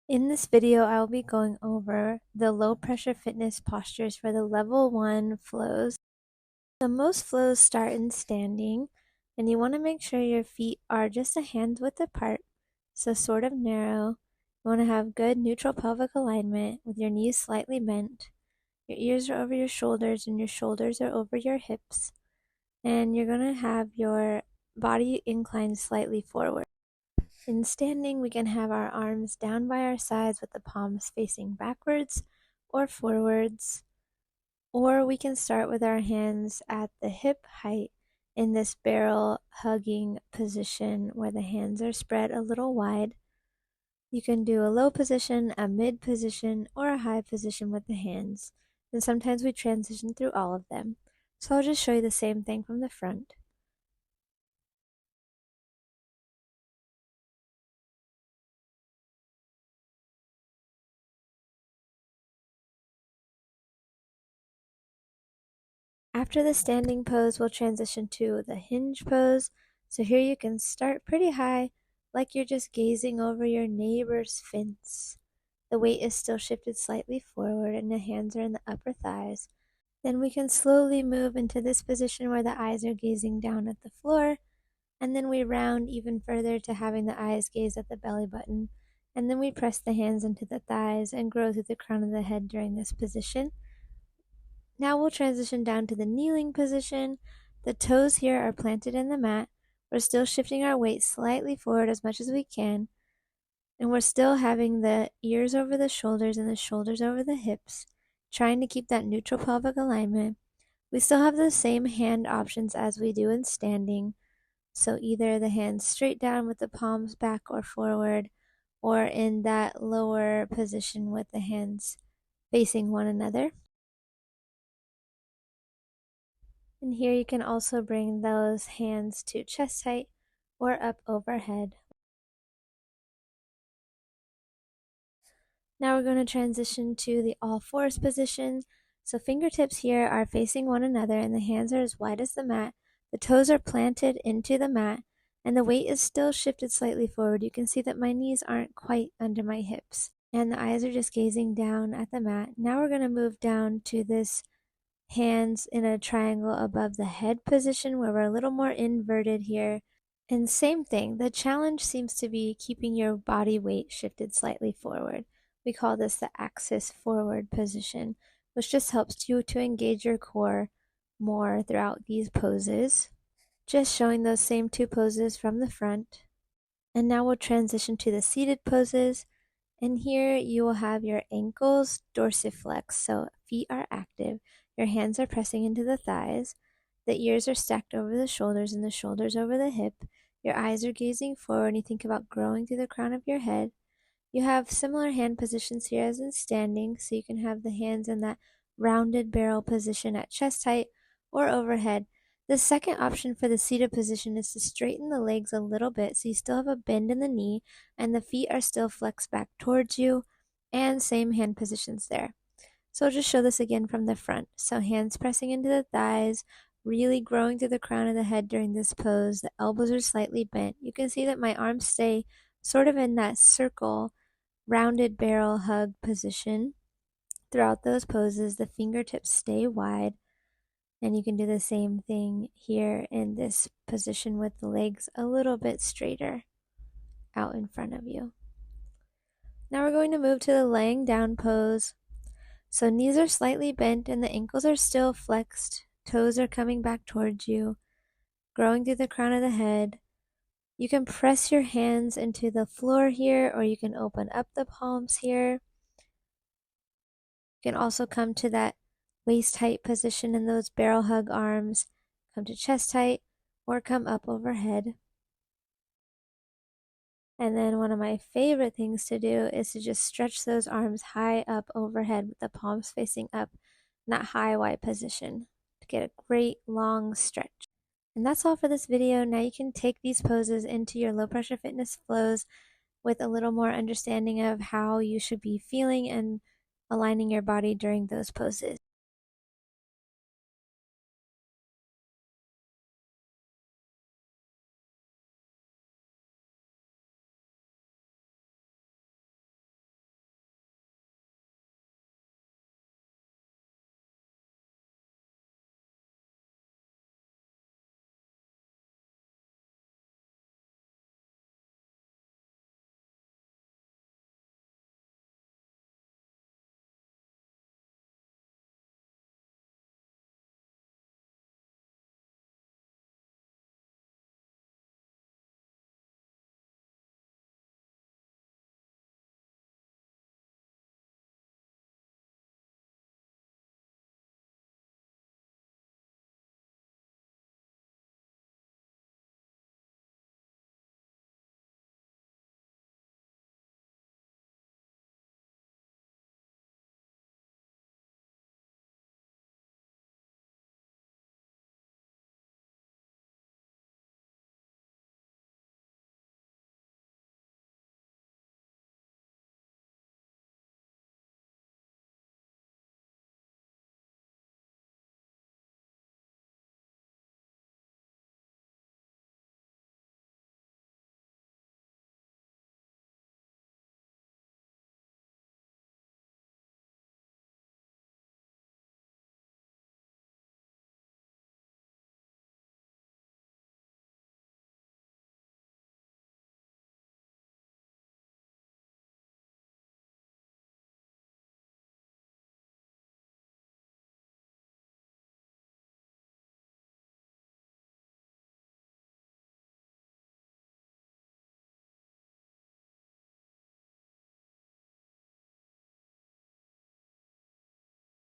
In this video, I will be going over the low pressure fitness postures for the level 1 flows. So most flows start in standing, and you want to make sure your feet are just a hand's width apart, so sort of narrow. You want to have good neutral pelvic alignment with your knees slightly bent. Your ears are over your shoulders and your shoulders are over your hips. And you're going to have your body inclined slightly forward. In standing, we can have our arms down by our sides with the palms facing backwards or forwards, or we can start with our hands at the hip height in this barrel hugging position where the hands are spread a little wide. You can do a low position, a mid position, or a high position with the hands, and sometimes we transition through all of them. So I'll just show you the same thing from the front. After the standing pose, we'll transition to the hinge pose. So here you can start pretty high, like you're just gazing over your neighbor's fence. The weight is still shifted slightly forward and the hands are in the upper thighs. Then we can slowly move into this position where the eyes are gazing down at the floor. And then we round even further to having the eyes gaze at the belly button. And then we press the hands into the thighs and grow through the crown of the head during this position. Now we'll transition down to the kneeling position. The toes here are planted in the mat. We're still shifting our weight slightly forward as much as we can. And we're still having the ears over the shoulders and the shoulders over the hips, trying to keep that neutral pelvic alignment. We still have the same hand options as we do in standing. So either the hands straight down with the palms back or forward, or in that lower position with the hands facing one another. And here you can also bring those hands to chest height or up overhead. Now we're going to transition to the all fours position. So fingertips here are facing one another and the hands are as wide as the mat. The toes are planted into the mat and the weight is still shifted slightly forward. You can see that my knees aren't quite under my hips and the eyes are just gazing down at the mat. Now we're going to move down to this hands in a triangle above the head position where we're a little more inverted here. And same thing, the challenge seems to be keeping your body weight shifted slightly forward. We call this the axis forward position, which just helps you to engage your core more throughout these poses. Just showing those same two poses from the front. And now we'll transition to the seated poses. And here you will have your ankles dorsiflex, so feet are active. Your hands are pressing into the thighs. The ears are stacked over the shoulders and the shoulders over the hip. Your eyes are gazing forward and you think about growing through the crown of your head. You have similar hand positions here as in standing, so you can have the hands in that rounded barrel position at chest height or overhead. The second option for the seated position is to straighten the legs a little bit so you still have a bend in the knee and the feet are still flexed back towards you, and same hand positions there. So I'll just show this again from the front. So hands pressing into the thighs, really growing through the crown of the head during this pose. The elbows are slightly bent. You can see that my arms stay sort of in that circle, rounded barrel hug position. Throughout those poses, the fingertips stay wide. And you can do the same thing here in this position with the legs a little bit straighter out in front of you. Now we're going to move to the laying down pose. So knees are slightly bent and the ankles are still flexed. Toes are coming back towards you, growing through the crown of the head. You can press your hands into the floor here, or you can open up the palms here. You can also come to that waist height position in those barrel hug arms, come to chest height, or come up overhead. And then one of my favorite things to do is to just stretch those arms high up overhead with the palms facing up in that high wide position to get a great long stretch. And that's all for this video. Now you can take these poses into your low pressure fitness flows with a little more understanding of how you should be feeling and aligning your body during those poses.